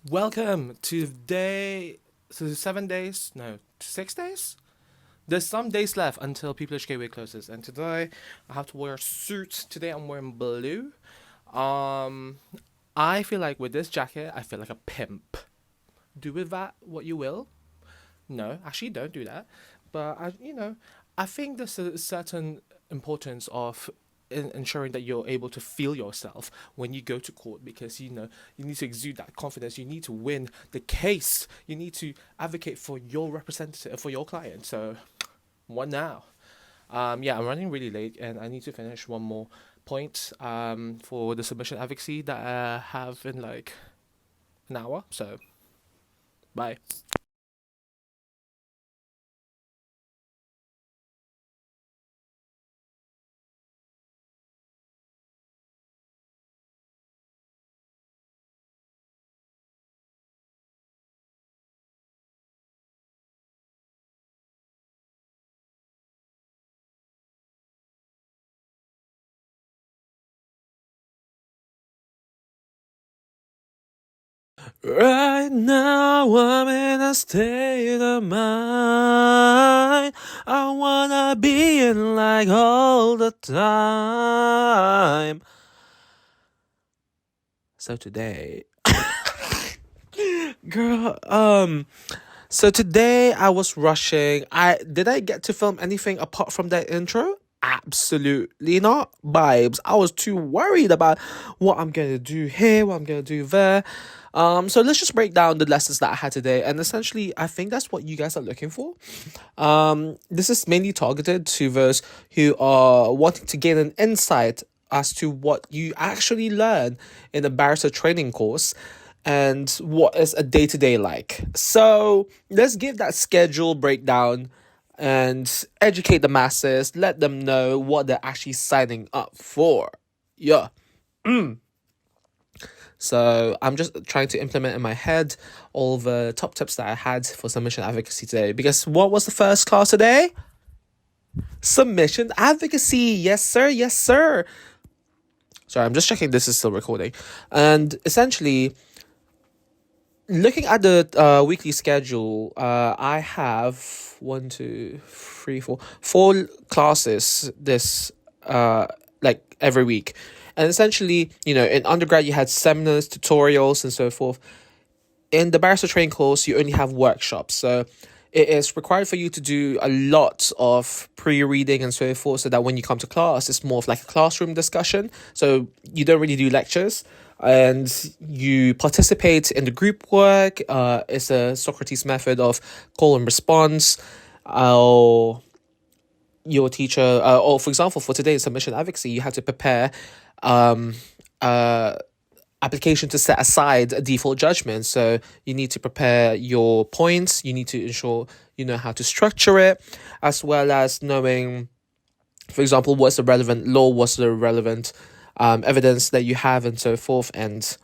Welcome to day, so 7 days, no, 6 days? There's some days left until Pupillage Gateway closes, and today I have to wear a suit. Today I'm wearing blue. Um, I feel like with this jacket, I feel like a pimp. Do with that what you will. No, actually, don't do that. But I think there's a certain importance of ensuring that you're able to feel yourself when you go to court because you need to exude that confidence. You need to win the case. You need to advocate for your representative, for your client. So, what now? Yeah, I'm running really late, and I need to finish one more point for the submission advocacy that I have in like an hour. So, bye. Right now I'm in a state of mind I wanna be in like all the time. So today, girl, so today I was rushing. I get to film anything apart from that intro? Absolutely not, vibes. I was too worried about what I'm gonna do here, what I'm gonna do there. So let's just break down the lessons that I had today, and essentially, I think that's what you guys are looking for. This is mainly targeted to those who are wanting to gain an insight as to what you actually learn in a barrister training course and what is a day-to-day like. So let's give that schedule breakdown and educate the masses, let them know what they're actually signing up for. Yeah. So I'm just trying to implement in my head all the top tips that I had for submission advocacy today. Because what was the first class today? Submission advocacy. Yes, sir. Yes, sir. Sorry, I'm just checking this is still recording. And essentially, looking at the weekly schedule, I have one, two, three, four classes this like every week. And essentially, in undergrad you had seminars, tutorials, and so forth. In the barrister training course, you only have workshops. So it is required for you to do a lot of pre-reading and so forth, so that when you come to class, it's more of like a classroom discussion. So you don't really do lectures, and you participate in the group work. It's a Socrates method of call and response. Or your teacher, or for example, for today's submission advocacy, you had to prepare um, application to set aside a default judgment. So you need to prepare your points. You need to ensure you know how to structure it, as well as knowing, for example, what's the relevant law, what's the relevant evidence that you have, and so forth, and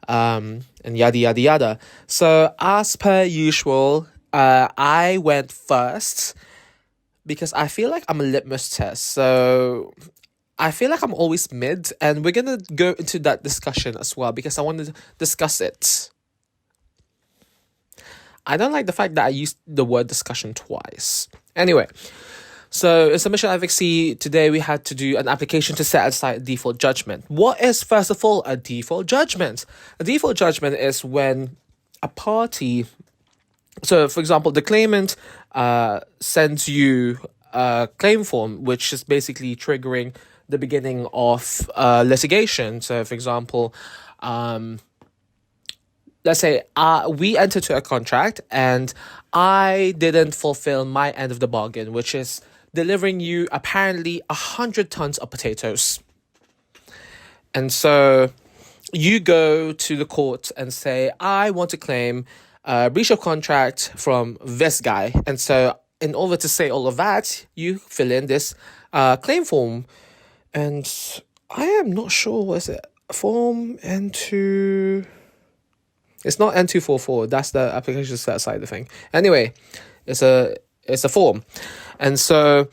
yada yada yada. So as per usual, I went first because I feel like I'm a litmus test. So I feel like I'm always mid, and we're gonna go into that discussion as well because I want to discuss it. I don't like the fact that I used the word discussion twice. Anyway, so in submission advocacy, today we had to do an application to set aside a default judgment. What is, first of all, a default judgment? A default judgment is when a party, so for example, the claimant sends you a claim form, which is basically triggering the beginning of litigation. So for example, let's say we entered to a contract and I didn't fulfill my end of the bargain, which is delivering you apparently 100 tons of potatoes. And so you go to the court and say, I want to claim breach of contract from this guy. And so in order to say all of that, you fill in this claim form. And I am not sure, what is it? Form N2... It's not N244. That's the application set aside the thing. Anyway, it's a form. And so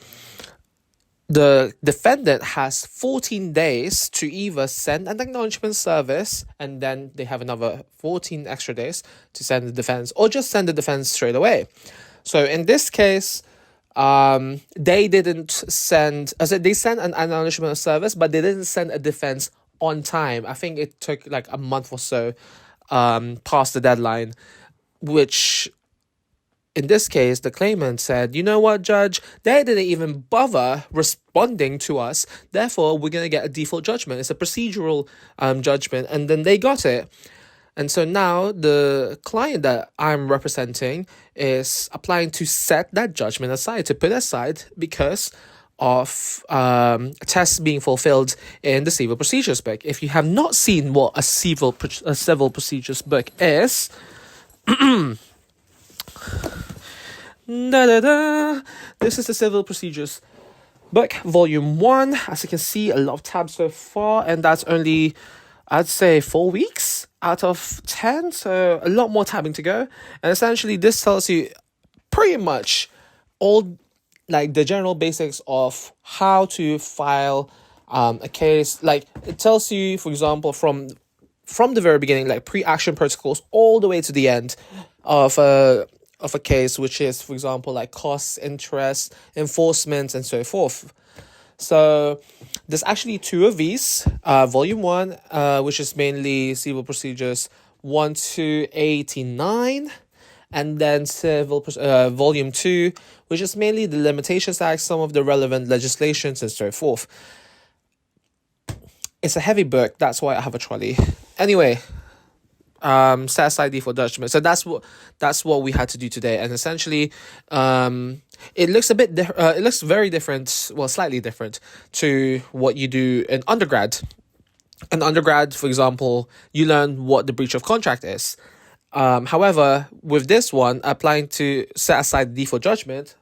the defendant has 14 days to either send an acknowledgement service, and then they have another 14 extra days to send the defense, or just send the defense straight away. So in this case, they didn't send, they sent an acknowledgement service, but they didn't send a defense on time. I think it took like a month or so past the deadline, which in this case, the claimant said, you know what, judge, they didn't even bother responding to us. Therefore, we're going to get a default judgment. It's a procedural judgment. And then they got it. And so now the client that I'm representing is applying to set that judgment aside, to put aside because of tests being fulfilled in the civil procedures book. If you have not seen what a civil procedures book is, this is the civil procedures book, volume 1. As you can see, a lot of tabs so far, and that's only, I'd say, 4 weeks out of 10, so a lot more tabbing to go. And essentially this tells you pretty much all like the general basics of how to file a case. Like it tells you, for example, from the very beginning, like pre-action protocols all the way to the end of a case, which is, for example, like costs, interest, enforcement, and so forth. So there's actually 2 of these, volume 1, which is mainly civil procedures 1 to 89, and then volume 2, which is mainly the Limitations Act, some of the relevant legislations, and so forth. It's a heavy book, that's why I have a trolley. Anyway, set aside default judgment. So that's what we had to do today, and essentially, it looks it looks very different, well, slightly different to what you do in undergrad. In undergrad, for example, you learn what the breach of contract is. However, with this one, applying to set aside the default judgment,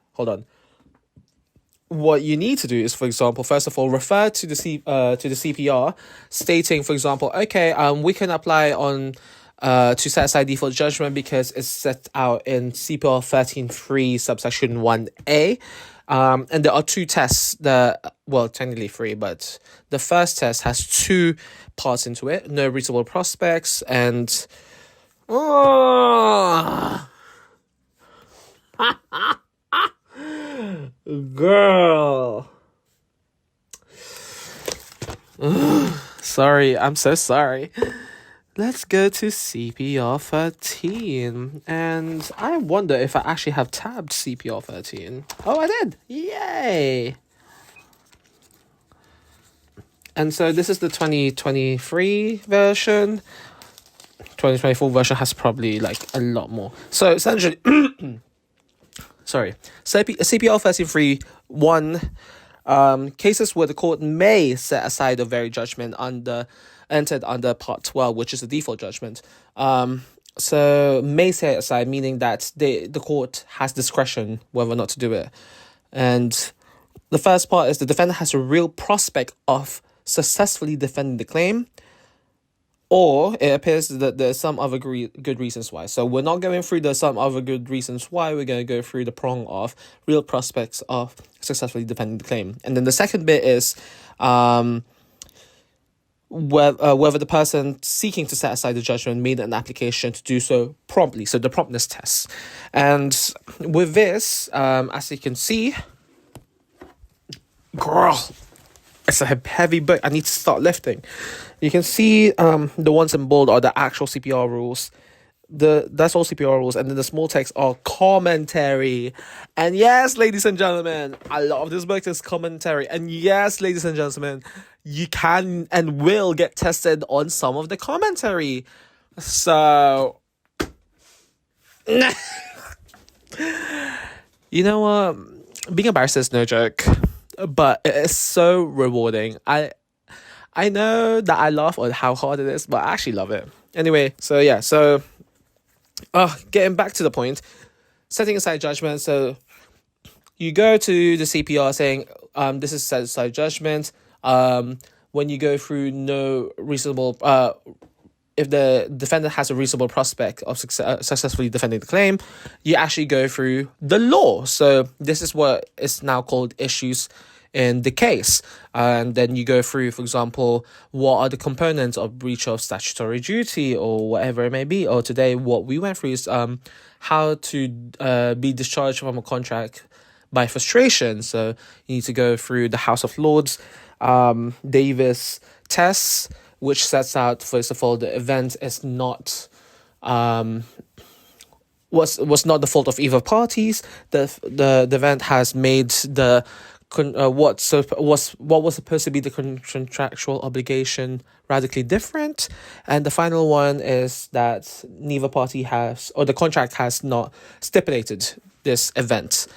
what you need to do is, for example, first of all, refer to the CPR, stating, for example, okay, we can apply on to set aside default judgment because it's set out in CPR 13.3 subsection 1A. And there are 2 tests that, well, technically 3, but the first test has 2 parts into it: no reasonable prospects and girl. Sorry, I'm so sorry. Let's go to CPR 13. And I wonder if I actually have tabbed CPR 13. Oh, I did. Yay. And so this is the 2023 version. 2024 version has probably like a lot more. So essentially, sorry. CPR 13.3.1, cases where the court may set aside a very judgment entered under Part 12, which is the default judgment. So may set aside, meaning that the court has discretion whether or not to do it. And the first part is the defendant has a real prospect of successfully defending the claim, or it appears that there's some other good reasons why. So we're not going through the some other good reasons why. We're going to go through the prong of real prospects of successfully defending the claim. And then the second bit is whether the person seeking to set aside the judgment made an application to do so promptly. So the promptness test. And with this, as you can see, girl, it's a heavy book. I need to start lifting. You can see the ones in bold are the actual CPR rules. That's all CPR rules, and then the small text are commentary. And yes, ladies and gentlemen, a lot of this book is commentary. And yes, ladies and gentlemen, you can and will get tested on some of the commentary. So, you know what? Being a barrister is no joke, but it is so rewarding. I know that I laugh at how hard it is, but I actually love it. Anyway, so yeah, getting back to the point, setting aside judgment. So you go to the CPR saying, this is set aside judgment. When you go through no reasonable, if the defendant has a reasonable prospect of successfully defending the claim, you actually go through the law. So this is what is now called issues in the case. And then you go through, for example, what are the components of breach of statutory duty or whatever it may be. Or today, what we went through is how to be discharged from a contract by frustration. So you need to go through the House of Lords Davis tests, which sets out, first of all, the event is not was not the fault of either parties. The event has made the what was supposed to be the contractual obligation radically different. And the final one is that neither party has, or the contract has not stipulated this event.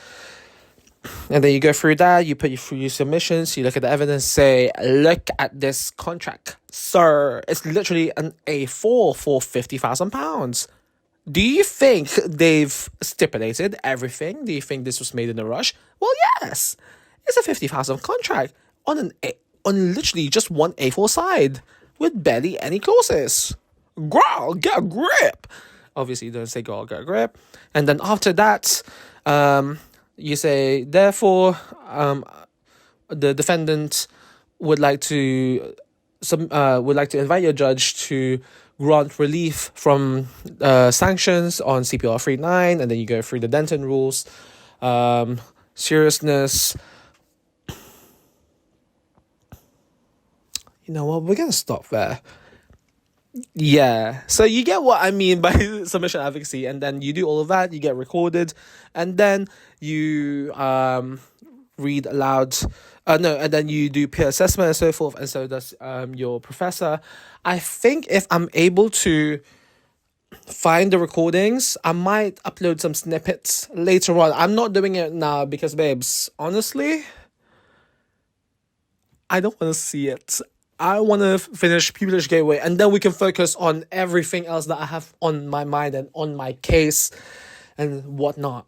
And then you go through that, you put through your submissions, you look at the evidence, say, look at this contract, sir. It's literally an A4 for £50,000. Do you think they've stipulated everything? Do you think this was made in a rush? Well, yes. It's a 50,000 contract on literally just one A4 side with barely any clauses. Girl, get a grip. Obviously, you don't say girl, get a grip. And then after that, you say, therefore, the defendant would like to invite your judge to grant relief from sanctions on CPR 39, and then you go through the Denton rules, seriousness. You know what? We're gonna stop there. Yeah, so you get what I mean by submission advocacy, and then you do all of that, you get recorded, and then you read aloud, and then you do peer assessment and so forth, and so does your professor. I think if I'm able to find the recordings, I might upload some snippets later on. I'm not doing it now because, babes, honestly, I don't want to see it. I want to finish Pupillage Gateway, and then we can focus on everything else that I have on my mind and on my case and whatnot.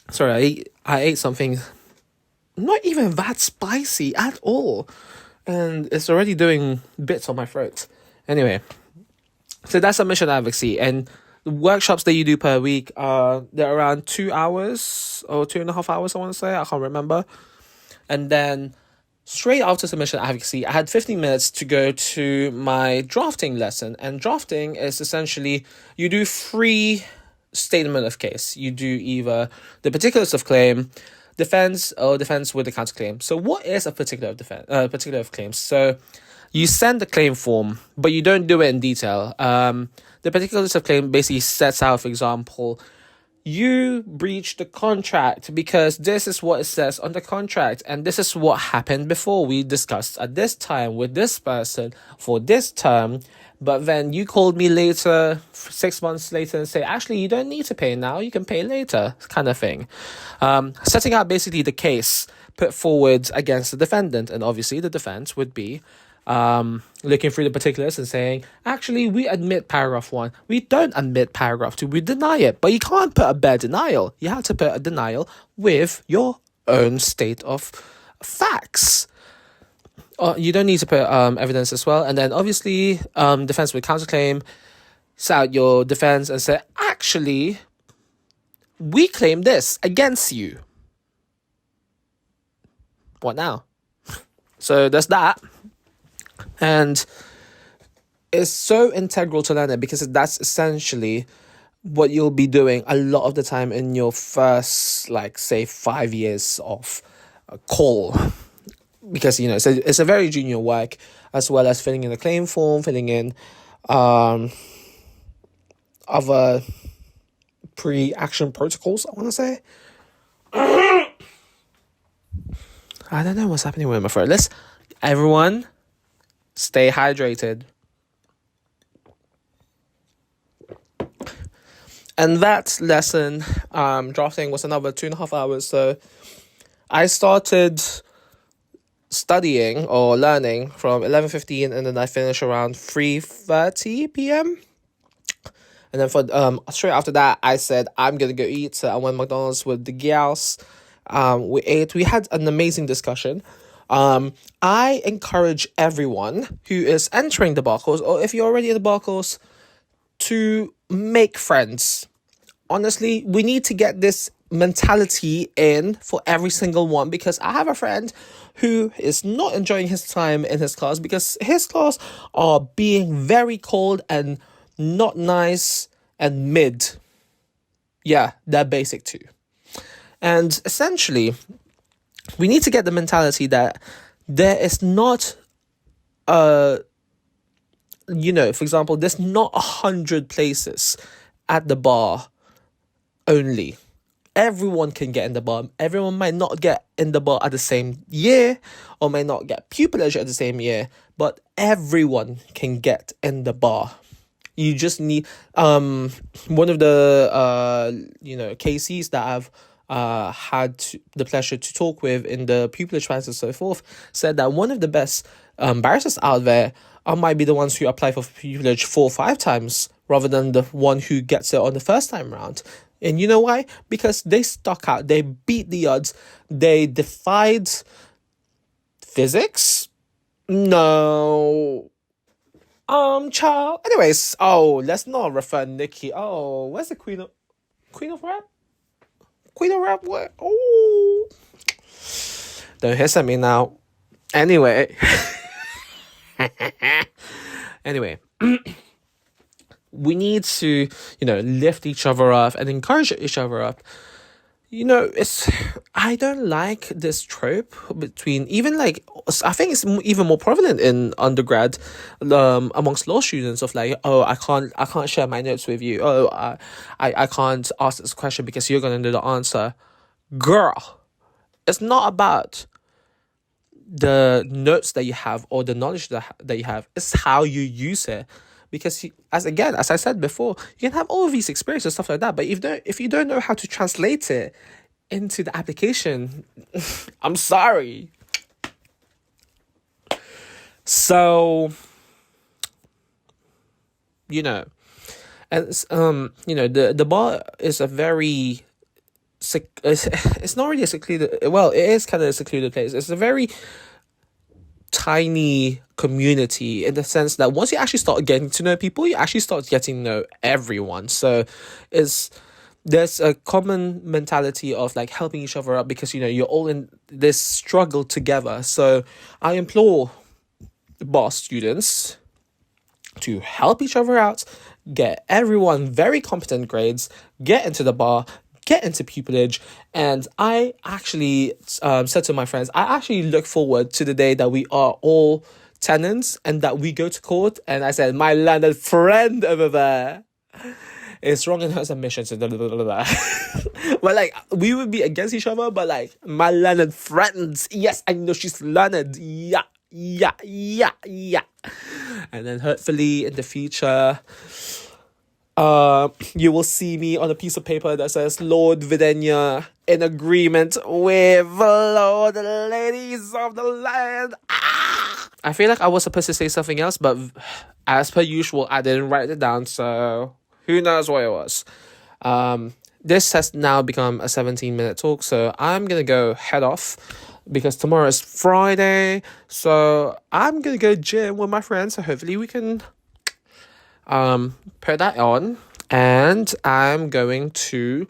Sorry, I ate something not even that spicy at all, and it's already doing bits on my throat. Anyway, so that's submission advocacy, and the workshops that you do per week, they're around 2 hours or 2.5 hours, I want to say. I can't remember. And then straight after submission advocacy, I had 15 minutes to go to my drafting lesson. And drafting is essentially, you do 3 statement of case. You do either the particulars of claim, defense, or defense with a counterclaim. So what is a particular of claims? So you send the claim form, but you don't do it in detail. The particulars of claim basically sets out, for example, you breached the contract because this is what it says on the contract, and this is what happened before. We discussed at this time with this person for this term, but then you called me later, 6 months later, and say, actually, you don't need to pay now, you can pay later, kind of thing. Setting out basically the case put forward against the defendant, and obviously the defense would be looking through the particulars and saying, actually, we admit paragraph 1. We don't admit paragraph 2. We deny it. But you can't put a bare denial. You have to put a denial with your own state of facts. You don't need to put evidence as well. And then obviously, defense with counterclaim, set out your defense and say, actually, we claim this against you. What now? So there's that. And it's so integral to learn it because that's essentially what you'll be doing a lot of the time in your first, say, 5 years of call. Because, it's a very junior work, as well as filling in the claim form, filling in other pre-action protocols, I want to say. I don't know what's happening with my throat. Everyone, stay hydrated. And that lesson, drafting, was another 2.5 hours. So I started studying or learning from 11:15, and then I finished around 3:30 p.m. And then for straight after that, I said, I'm going to go eat. So I went to McDonald's with the gals. We ate. We had an amazing discussion. I encourage everyone who is entering the bar course, or if you're already in the bar course, to make friends. Honestly, we need to get this mentality in for every single one, because I have a friend who is not enjoying his time in his class because his class are being very cold and not nice and mid. Yeah, they're basic too. And essentially, we need to get the mentality that there is not for example, there's not 100 places at the bar only. Everyone can get in the bar. Everyone might not get in the bar at the same year or may not get pupillage at the same year, but everyone can get in the bar. You just need one of the KCs that I've had the pleasure to talk with in the pupillage class and so forth said that one of the best barristers out there might be the ones who apply for pupillage 4 or 5 times rather than the one who gets it on the first time round. And you know why? Because they stuck out, they beat the odds, they defied physics. No. Child. Anyways, let's not refer Nikki. Oh, where's the Queen of Rap? Queen of Rap, what? Oh. Don't hiss at me now. Anyway. We need to, lift each other up and encourage each other up. I don't like this trope between I think it's even more prevalent in undergrad, amongst law students of like, oh, I can't share my notes with you. Oh, I can't ask this question because you're going to know the answer. Girl, it's not about the notes that you have or the knowledge that you have. It's how you use it. Because as I said before, you can have all of these experiences and stuff like that, but if you don't know how to translate it into the application, I'm sorry. So, and the bar is a very it's not really a secluded. Well, it is kind of a secluded place. It's a very tiny community in the sense that once you actually start getting to know people, you actually start getting to know everyone. So there's a common mentality of like helping each other up because you're all in this struggle together. So I implore bar students to help each other out, get everyone very competent grades, get into the bar, get into pupillage. And I actually said to my friends, I actually look forward to the day that we are all tenants and that we go to court. And I said, my landed friend over there is wrong in her submissions. But like, we would be against each other, but like, my learned friends, yes, I know she's learned. Yeah. And then hopefully in the future, you will see me on a piece of paper that says Lord Videnya in agreement with Lord ladies of the land. I feel like I was supposed to say something else, but as per usual, I didn't write it down, so who knows what it was. This has now become a 17-minute talk, so I'm gonna go head off because tomorrow is Friday, so I'm gonna go gym with my friends, so hopefully we can put that on. And I'm going to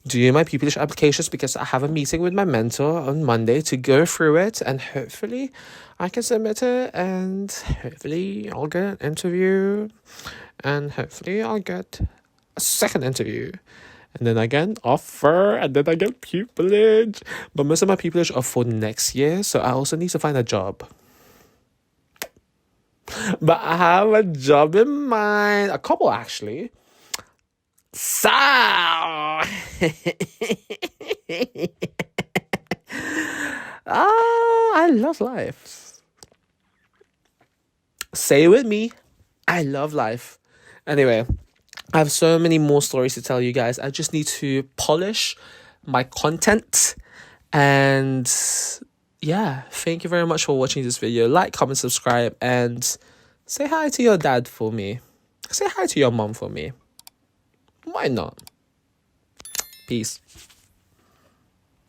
do my pupillage applications because I have a meeting with my mentor on Monday to go through it, and hopefully I can submit it, and hopefully I'll get an interview, and hopefully I'll get a second interview, and then I get an offer, and then I get pupillage. But most of my pupillage are for next year, so I also need to find a job. But I have a job in mind, a couple actually. So I love life. Say it with me. I love life. Anyway, I have so many more stories to tell you guys. I just need to polish my content. And yeah, thank you very much for watching this video. Like, comment, subscribe, and say hi to your dad for me. Say hi to your mom for me. Why not? Peace.